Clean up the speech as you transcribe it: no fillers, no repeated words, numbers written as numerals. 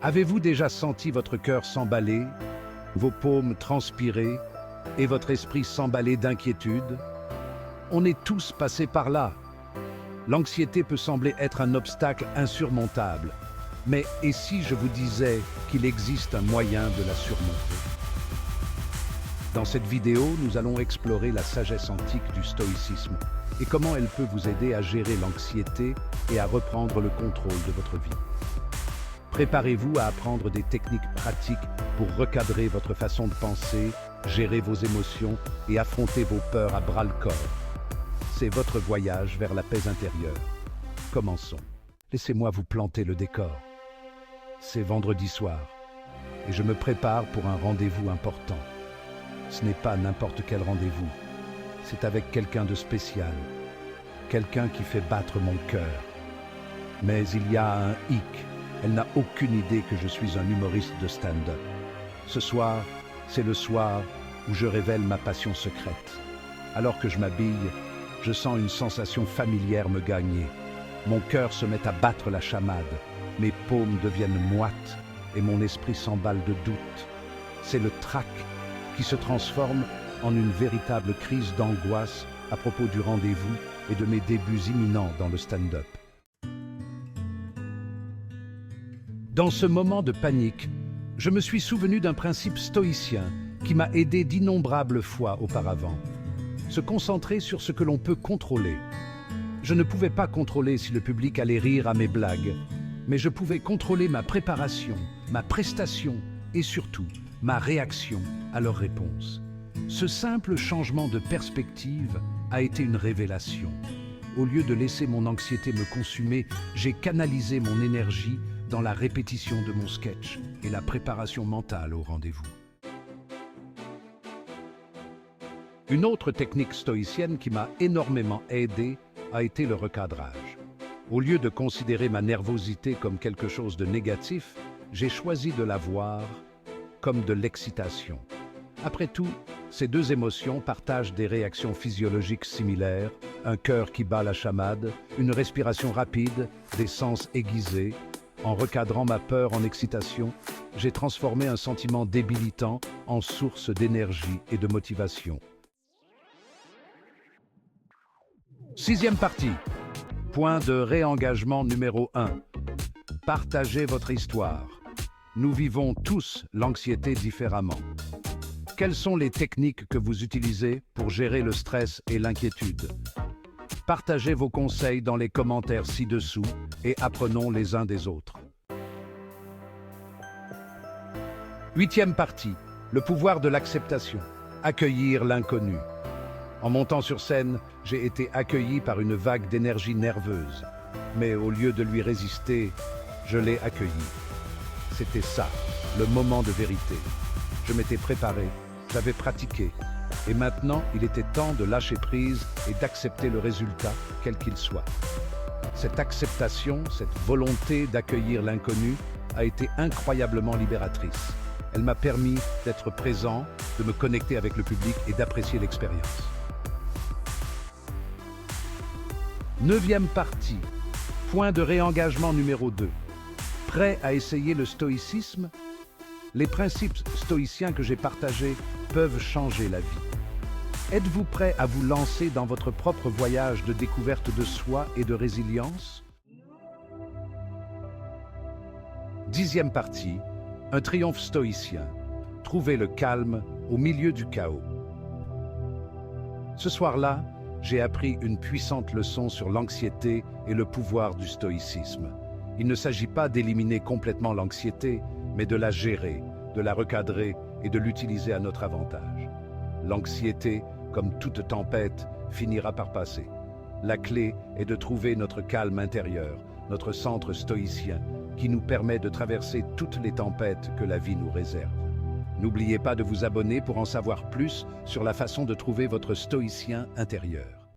Avez-vous déjà senti votre cœur s'emballer, vos paumes transpirer et votre esprit s'emballer d'inquiétude? On est tous passés par là. L'anxiété peut sembler être un obstacle insurmontable, mais et si je vous disais qu'il existe un moyen de la surmonter? Dans cette vidéo, nous allons explorer la sagesse antique du stoïcisme et comment elle peut vous aider à gérer l'anxiété et à reprendre le contrôle de votre vie. Préparez-vous à apprendre des techniques pratiques pour recadrer votre façon de penser, gérer vos émotions et affronter vos peurs à bras-le-corps. C'est votre voyage vers la paix intérieure. Commençons. Laissez-moi vous planter le décor. C'est vendredi soir et je me prépare pour un rendez-vous important. Ce n'est pas n'importe quel rendez-vous, c'est avec quelqu'un de spécial, quelqu'un qui fait battre mon cœur. Mais il y a un hic. Elle n'a aucune idée que je suis un humoriste de stand-up. Ce soir, c'est le soir où je révèle ma passion secrète. Alors que je m'habille, je sens une sensation familière me gagner. Mon cœur se met à battre la chamade, mes paumes deviennent moites et mon esprit s'emballe de doute. C'est le trac qui se transforme en une véritable crise d'angoisse à propos du rendez-vous et de mes débuts imminents dans le stand-up. Dans ce moment de panique, je me suis souvenu d'un principe stoïcien qui m'a aidé d'innombrables fois auparavant. Se concentrer sur ce que l'on peut contrôler. Je ne pouvais pas contrôler si le public allait rire à mes blagues, mais je pouvais contrôler ma préparation, ma prestation et surtout ma réaction à leurs réponses. Ce simple changement de perspective a été une révélation. Au lieu de laisser mon anxiété me consumer, j'ai canalisé mon énergie dans la répétition de mon sketch et la préparation mentale au rendez-vous. Une autre technique stoïcienne qui m'a énormément aidé a été le recadrage. Au lieu de considérer ma nervosité comme quelque chose de négatif, j'ai choisi de la voir comme de l'excitation. Après tout, ces deux émotions partagent des réactions physiologiques similaires, un cœur qui bat la chamade, une respiration rapide, des sens aiguisés. En recadrant ma peur en excitation, j'ai transformé un sentiment débilitant en source d'énergie et de motivation. Sixième partie. Point de réengagement numéro 1. Partagez votre histoire. Nous vivons tous l'anxiété différemment. Quelles sont les techniques que vous utilisez pour gérer le stress et l'inquiétude? Partagez vos conseils dans les commentaires ci-dessous et apprenons les uns des autres. Huitième partie, le pouvoir de l'acceptation. Accueillir l'inconnu. En montant sur scène, j'ai été accueilli par une vague d'énergie nerveuse. Mais au lieu de lui résister, je l'ai accueilli. C'était ça, le moment de vérité. Je m'étais préparé, j'avais pratiqué. Et maintenant, il était temps de lâcher prise et d'accepter le résultat, quel qu'il soit. Cette acceptation, cette volonté d'accueillir l'inconnu a été incroyablement libératrice. Elle m'a permis d'être présent, de me connecter avec le public et d'apprécier l'expérience. Neuvième partie, point de réengagement numéro 2. Prêt à essayer le stoïcisme? Les principes stoïciens que j'ai partagés peuvent changer la vie. Êtes-vous prêt à vous lancer dans votre propre voyage de découverte de soi et de résilience? Dixième partie, un triomphe stoïcien. Trouvez le calme au milieu du chaos. Ce soir-là, j'ai appris une puissante leçon sur l'anxiété et le pouvoir du stoïcisme. Il ne s'agit pas d'éliminer complètement l'anxiété, mais de la gérer, de la recadrer et de l'utiliser à notre avantage. L'anxiété, comme toute tempête, finira par passer. La clé est de trouver notre calme intérieur, notre centre stoïcien, qui nous permet de traverser toutes les tempêtes que la vie nous réserve. N'oubliez pas de vous abonner pour en savoir plus sur la façon de trouver votre stoïcien intérieur.